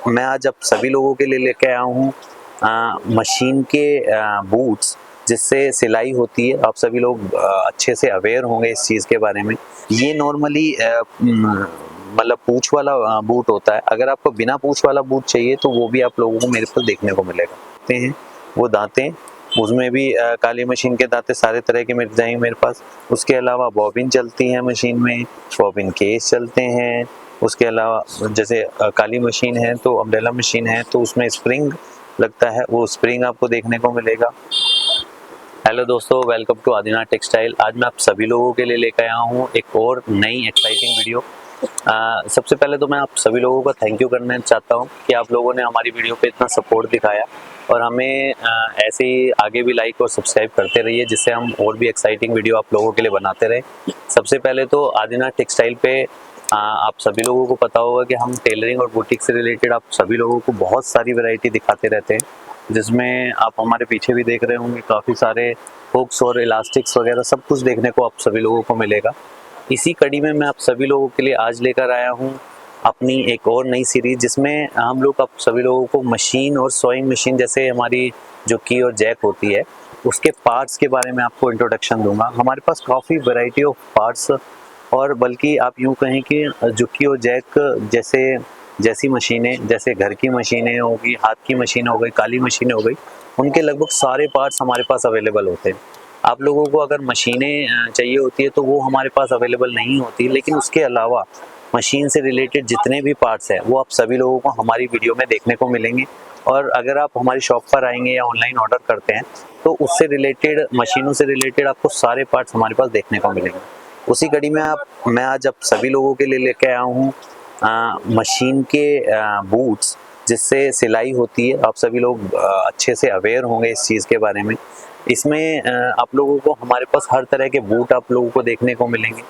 मैं आज आप सभी लोगों के लिए लेके आया हूँ मशीन के बूट्स जिससे सिलाई होती है। आप सभी लोग अच्छे से अवेयर होंगे इस चीज़ के बारे में। ये नॉर्मली मतलब पूंछ वाला बूट होता है। अगर आपको बिना पूंछ वाला बूट चाहिए तो वो भी आप लोगों को मेरे पास देखने को मिलेगा। देखते हैं वो दांतें, उसमें भी काली मशीन के दांतें सारे तरह के मिल जाएंगे मेरे पास। उसके अलावा बॉबिन चलती है मशीन में, बॉबिन केस चलते हैं। उसके अलावा जैसे काली मशीन है तो अम्ब्रेला मशीन है तो उसमें स्प्रिंग लगता है, वो स्प्रिंग आपको देखने को मिलेगा। हेलो दोस्तों, वेलकम टू आदिनाथ टेक्सटाइल। आज मैं आप सभी लोगों के लिए लेकर आया हूँ एक और नई एक्साइटिंग वीडियो। सबसे पहले तो मैं आप सभी लोगों का थैंक यू करना चाहता हूँ कि आप लोगों ने हमारी वीडियो पे इतना सपोर्ट दिखाया और हमें ऐसे ही आगे भी लाइक और सब्सक्राइब करते रहिए जिससे हम और भी एक्साइटिंग वीडियो आप लोगों के लिए बनाते रहें। सबसे पहले तो आदिनाथ टेक्सटाइल पे आप सभी लोगों को पता होगा कि हम टेलरिंग और बुटीक से रिलेटेड आप सभी लोगों को बहुत सारी वैरायटी दिखाते रहते हैं, जिसमें आप हमारे पीछे भी देख रहे होंगे काफ़ी सारे हुक्स और इलास्टिक्स वगैरह सब कुछ देखने को आप सभी लोगों को मिलेगा। इसी कड़ी में मैं आप सभी लोगों के लिए आज लेकर आया हूँ अपनी एक और नई सीरीज, जिसमें हम लोग आप सभी लोगों को मशीन और सोइंग मशीन जैसे हमारी जो की और जैक होती है उसके पार्ट्स के बारे में आपको इंट्रोडक्शन दूंगा। हमारे पास काफ़ी वैरायटी ऑफ पार्ट्स और बल्कि आप यूँ कहें कि जुकी और जैक जैसी मशीनें, जैसे घर की मशीनें होगी, हाथ की मशीन हो गई, काली मशीनें हो गई, उनके लगभग सारे पार्ट्स हमारे पास अवेलेबल होते हैं। आप लोगों को अगर मशीनें चाहिए होती है तो वो हमारे पास अवेलेबल नहीं होती, लेकिन उसके अलावा मशीन से रिलेटेड जितने भी पार्ट्स हैं वो आप सभी लोगों को हमारी वीडियो में देखने को मिलेंगे। और अगर आप हमारी शॉप पर आएंगे या ऑनलाइन ऑर्डर करते हैं तो उससे रिलेटेड, मशीनों से रिलेटेड आपको सारे पार्ट्स हमारे पास देखने को मिलेंगे। उसी कड़ी में मैं आज आप सभी लोगों के लिए लेके आया हूँ मशीन के बूट्स जिससे सिलाई होती है। आप सभी लोग अच्छे से अवेयर होंगे इस चीज़ के बारे में। इसमें आप लोगों को हमारे पास हर तरह के बूट आप लोगों को देखने को मिलेंगे।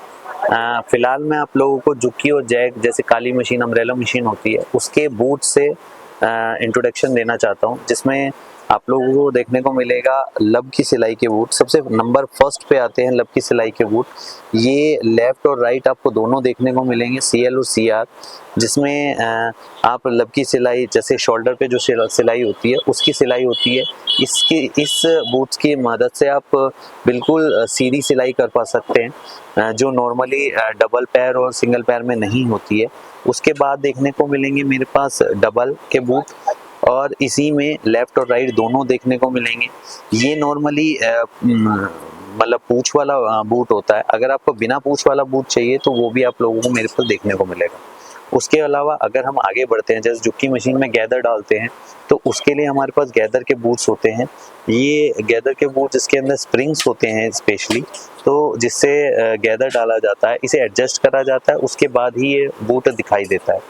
फिलहाल मैं आप लोगों को जुकी और जैक जैसे काली मशीन, अम्ब्रेला मशीन होती है, उसके बूट से इंट्रोडक्शन देना चाहता हूँ, जिसमें आप लोगों को देखने को मिलेगा लब की सिलाई के बूट। सबसे नंबर फर्स्ट पे आते हैं लब की सिलाई के बूट। ये लेफ्ट और राइट आपको दोनों देखने को मिलेंगे, CL और CR, जिसमें आप लब की सिलाई जैसे शोल्डर पे जो सिलाई होती है उसकी सिलाई होती है। इस बूट्स की मदद से आप बिल्कुल सीधी सिलाई कर पा सकते हैं जो नॉर्मली डबल पैर और सिंगल पैर में नहीं होती है। उसके बाद देखने को मिलेंगे मेरे पास डबल के बूट और इसी में लेफ्ट और राइट दोनों देखने को मिलेंगे। ये नॉर्मली मतलब पूंछ वाला बूट होता है। अगर आपको बिना पूंछ वाला बूट चाहिए तो वो भी आप लोगों को मेरे पास देखने को मिलेगा। उसके अलावा अगर हम आगे बढ़ते हैं, जैसे जुकी मशीन में गैदर डालते हैं तो उसके लिए हमारे पास गैदर के बूट्स होते हैं। ये गैदर के बूट इसके अंदर स्प्रिंग्स होते हैं स्पेशली, तो जिससे गैदर डाला जाता है, इसे एडजस्ट करा जाता है, उसके बाद ही ये बूट दिखाई देता है।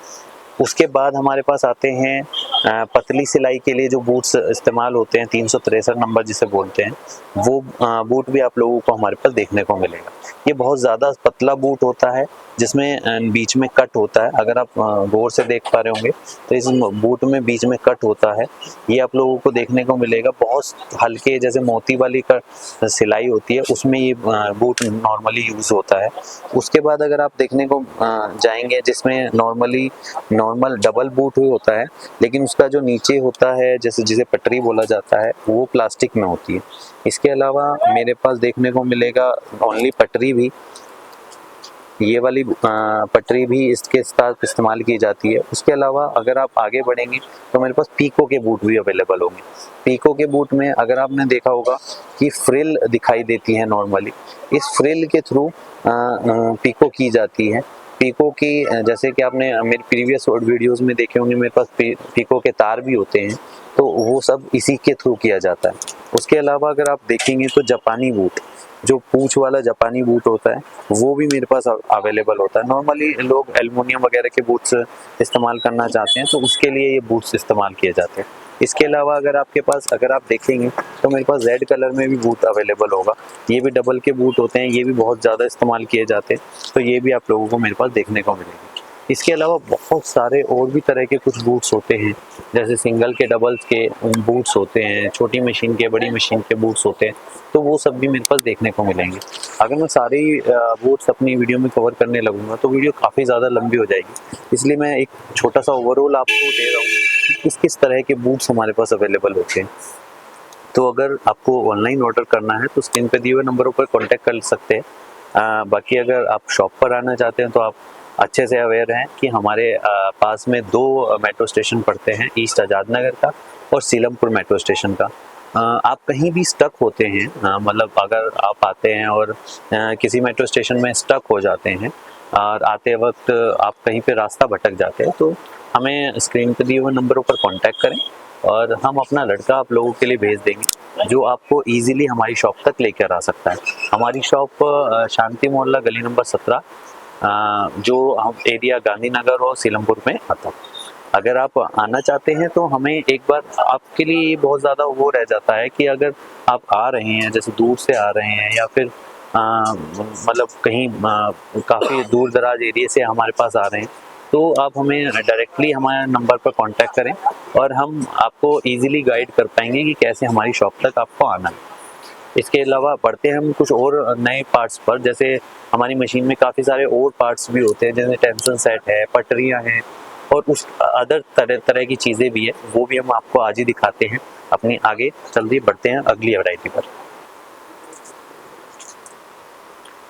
उसके बाद हमारे पास आते हैं पतली सिलाई के लिए जो बूट्स इस्तेमाल होते हैं, 363 नंबर जिसे बोलते हैं, वो बूट भी आप लोगों को हमारे पास देखने को मिलेगा। ये बहुत ज़्यादा पतला बूट होता है जिसमें बीच में कट होता है। अगर आप गौर से देख पा रहे होंगे तो इस बूट में बीच में कट होता है, ये आप लोगों को देखने को मिलेगा। बहुत हल्के जैसे मोती वाली सिलाई होती है उसमें ये बूट नॉर्मली यूज़ होता है। उसके बाद अगर आप देखने को जाएंगे जिसमें नॉर्मल डबल बूट ही होता है, लेकिन उसका जो नीचे होता है जैसे जिसे पटरी बोला जाता है वो प्लास्टिक में होती है। इसके अलावा मेरे पास देखने को मिलेगा ओनली पटरी भी, ये वाली पटरी भी इसके साथ इस्तेमाल की जाती है। उसके अलावा अगर आप आगे बढ़ेंगे तो मेरे पास पीको के बूट भी अवेलेबल होंगे। पीको के बूट में अगर आपने देखा होगा कि फ्रिल दिखाई देती है, नॉर्मली इस फ्रिल के थ्रू पीको की जाती है। पीको की जैसे कि आपने मेरे प्रीवियस वीडियोस में देखे होंगे, मेरे पास पीको के तार भी होते हैं, तो वो सब इसी के थ्रू किया जाता है। उसके अलावा अगर आप देखेंगे तो जापानी बूट, जो पूंछ वाला जापानी बूट होता है, वो भी मेरे पास अवेलेबल होता है। नॉर्मली लोग एल्युमिनियम वगैरह के बूट्स इस्तेमाल करना चाहते हैं तो उसके लिए ये बूट्स इस्तेमाल किए जाते हैं। इसके अलावा अगर आप देखेंगे तो मेरे पास रेड कलर में भी बूट अवेलेबल होगा। ये भी डबल के बूट होते हैं, ये भी बहुत ज़्यादा इस्तेमाल किए जाते हैं, तो ये भी आप लोगों को मेरे पास देखने को मिलेंगे। इसके अलावा बहुत सारे और भी तरह के कुछ बूट्स होते हैं, जैसे सिंगल के, डबल्स के बूट्स होते हैं, छोटी मशीन के, बड़ी मशीन के बूट्स होते हैं, तो वो सब भी मेरे पास देखने को मिलेंगे। अगर मैं सारी बूट्स अपनी वीडियो में कवर करने लगूंगा तो वीडियो काफ़ी ज़्यादा लंबी हो जाएगी, इसलिए मैं एक छोटा सा ओवरऑल आपको दे रहा हूँ कि किस किस तरह के बूट्स हमारे पास अवेलेबल होते हैं। तो अगर आपको ऑनलाइन ऑर्डर करना है तो स्क्रीन पर दिए हुए नंबरों पर कॉन्टैक्ट कर सकते हैं। बाकी अगर आप शॉप पर आना चाहते हैं तो आप अच्छे से अवेयर हैं कि हमारे पास में 2 मेट्रो स्टेशन पड़ते हैं, ईस्ट आज़ाद नगर का और सीलमपुर मेट्रो स्टेशन का। आप कहीं भी स्टक होते हैं, मतलब अगर आप आते हैं और किसी मेट्रो स्टेशन में स्टक हो जाते हैं और आते वक्त आप कहीं पे रास्ता भटक जाते हैं, तो हमें स्क्रीन पर दिए हुए नंबरों पर कॉन्टैक्ट करें और हम अपना लड़का आप लोगों के लिए भेज देंगे जो आपको इजीली हमारी शॉप तक लेकर आ सकता है। हमारी शॉप शांति मोहल्ला गली नंबर 17, जो हम एरिया गांधीनगर और सीलमपुर में आता है। अगर आप आना चाहते हैं तो हमें एक बार, आपके लिए बहुत ज़्यादा वो रह जाता है कि अगर आप आ रहे हैं, जैसे दूर से आ रहे हैं या फिर मतलब कहीं काफ़ी दूर दराज एरिया से हमारे पास आ रहे हैं, तो आप हमें डायरेक्टली हमारे नंबर पर कांटेक्ट करें और हम आपको इजीली गाइड कर पाएंगे कि कैसे हमारी शॉप तक आपको आना है। इसके अलावा बढ़ते हैं हम कुछ और नए पार्ट्स पर, जैसे हमारी मशीन में काफ़ी सारे और पार्ट्स भी होते हैं, जैसे टेंशन सेट है, पटरियाँ हैं और उस अदर तरह की चीज़ें भी है, वो भी हम आपको आज ही दिखाते हैं। अपनी आगे जल्दी बढ़ते हैं अगली वैरायटी पर।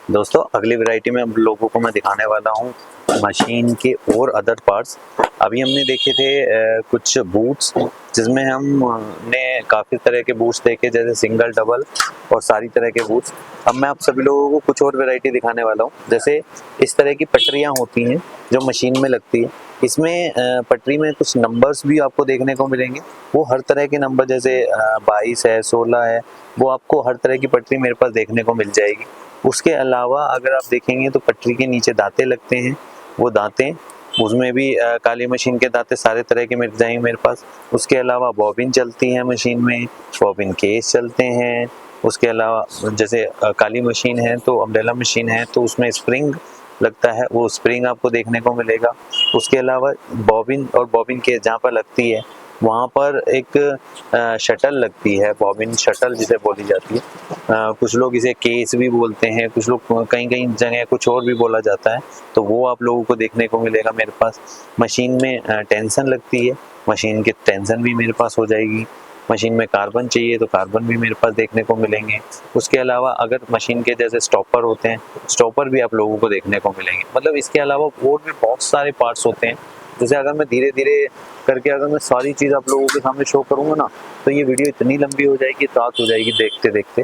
दोस्तों, अगली वैरायटी में हम लोगों को मैं दिखाने वाला हूँ मशीन के और अदर पार्ट्स। अभी हमने देखे थे कुछ बूट्स, जिसमें हमने काफ़ी तरह के बूट्स देखे, जैसे सिंगल, डबल और सारी तरह के बूट्स। अब मैं आप सभी लोगों को कुछ और वैरायटी दिखाने वाला हूँ, जैसे इस तरह की पटरियाँ होती हैं जो मशीन में लगती है। इसमें पटरी में कुछ नंबर्स भी आपको देखने को मिलेंगे, वो हर तरह के नंबर, जैसे 22 है, 16 है, वो आपको हर तरह की पटरी मेरे पास देखने को मिल जाएगी। उसके अलावा अगर आप देखेंगे तो पटरी के नीचे दांते लगते हैं, वो दांते, उसमें भी काली मशीन के दांते सारे तरह के मिल जाएंगे मेरे पास। उसके अलावा बॉबिन चलती है मशीन में, बॉबिन केस चलते हैं। उसके अलावा जैसे काली मशीन है तो अम्ब्रेला मशीन है तो उसमें स्प्रिंग लगता है, वो स्प्रिंग आपको देखने को मिलेगा। उसके अलावा बॉबिन और बॉबिन केस जहाँ पर लगती है वहाँ पर एक शटल लगती है, बॉबिन शटल जिसे बोली जाती है। कुछ लोग इसे केस भी बोलते हैं, कुछ लोग कहीं कहीं जगह कुछ और भी बोला जाता है, तो वो आप लोगों को देखने को मिलेगा मेरे पास। मशीन में टेंशन लगती है, मशीन की टेंशन भी मेरे पास हो जाएगी। मशीन में कार्बन चाहिए तो कार्बन भी मेरे पास देखने को मिलेंगे। उसके अलावा अगर मशीन के जैसे स्टॉपर होते हैं, स्टॉपर भी आप लोगों को देखने को मिलेंगे। मतलब इसके अलावा और भी बहुत सारे पार्ट्स होते हैं, जैसे अगर मैं धीरे धीरे करके अगर मैं सारी चीज़ आप लोगों के सामने शो करूँगा ना, तो ये वीडियो इतनी लंबी हो जाएगी, रात हो जाएगी देखते देखते।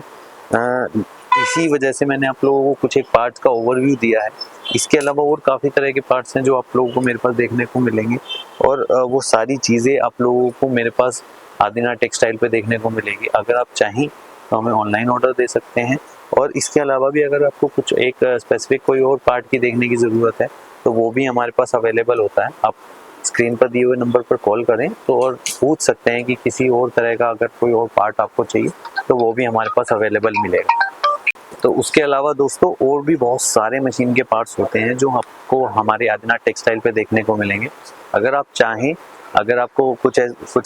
इसी वजह से मैंने आप लोगों को कुछ एक पार्ट्स का ओवरव्यू दिया है। इसके अलावा और काफ़ी तरह के पार्ट्स हैं जो आप लोगों को मेरे पास देखने को मिलेंगे, और वो सारी चीज़ें आप लोगों को मेरे पास आदिनाथ टेक्सटाइल पे देखने को मिलेगी। अगर आप चाहें तो हमें ऑनलाइन ऑर्डर दे सकते हैं, और इसके अलावा भी अगर आपको कुछ एक स्पेसिफिक कोई और पार्ट की देखने की ज़रूरत है तो वो भी हमारे पास अवेलेबल होता है। आप स्क्रीन पर दिए हुए नंबर पर कॉल करें तो और पूछ सकते हैं कि किसी और तरह का अगर कोई और पार्ट आपको चाहिए तो वो भी हमारे पास अवेलेबल मिलेगा। तो उसके अलावा दोस्तों और भी बहुत सारे मशीन के पार्ट्स होते हैं जो आपको हमारे आदिनाथ टेक्सटाइल पे देखने को मिलेंगे। अगर आप चाहें, अगर आपको कुछ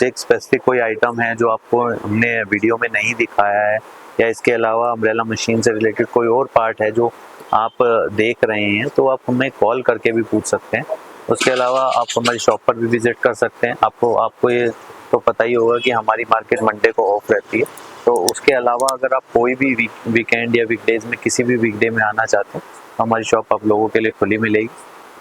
एक स्पेसिफिक कोई आइटम है जो आपको हमने वीडियो में नहीं दिखाया है, या इसके अलावा अम्ब्रेला मशीन से रिलेटेड कोई और पार्ट है जो आप देख रहे हैं, तो आप हमें कॉल करके भी पूछ सकते हैं। उसके अलावा आप हमारी शॉप पर भी विजिट कर सकते हैं। आपको ये तो पता ही होगा कि हमारी मार्केट मंडे को ऑफ रहती है। तो उसके अलावा अगर आप कोई भी वीकेंड या वीकडेज में किसी भी वीकडे में आना चाहते हैं तो हमारी शॉप आप लोगों के लिए खुली मिलेगी।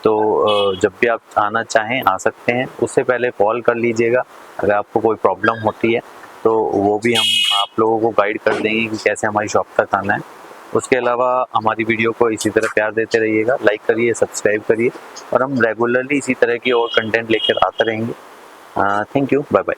तो जब भी आप आना चाहें आ सकते हैं, उससे पहले कॉल कर लीजिएगा। अगर आपको कोई प्रॉब्लम होती है तो वो भी हम आप लोगों को गाइड कर देंगे कि कैसे हमारी शॉप तक आना है। उसके अलावा हमारी वीडियो को इसी तरह प्यार देते रहिएगा, लाइक करिए, सब्सक्राइब करिए, और हम रेगुलरली इसी तरह की और कंटेंट लेकर आते रहेंगे। Thank you, bye bye.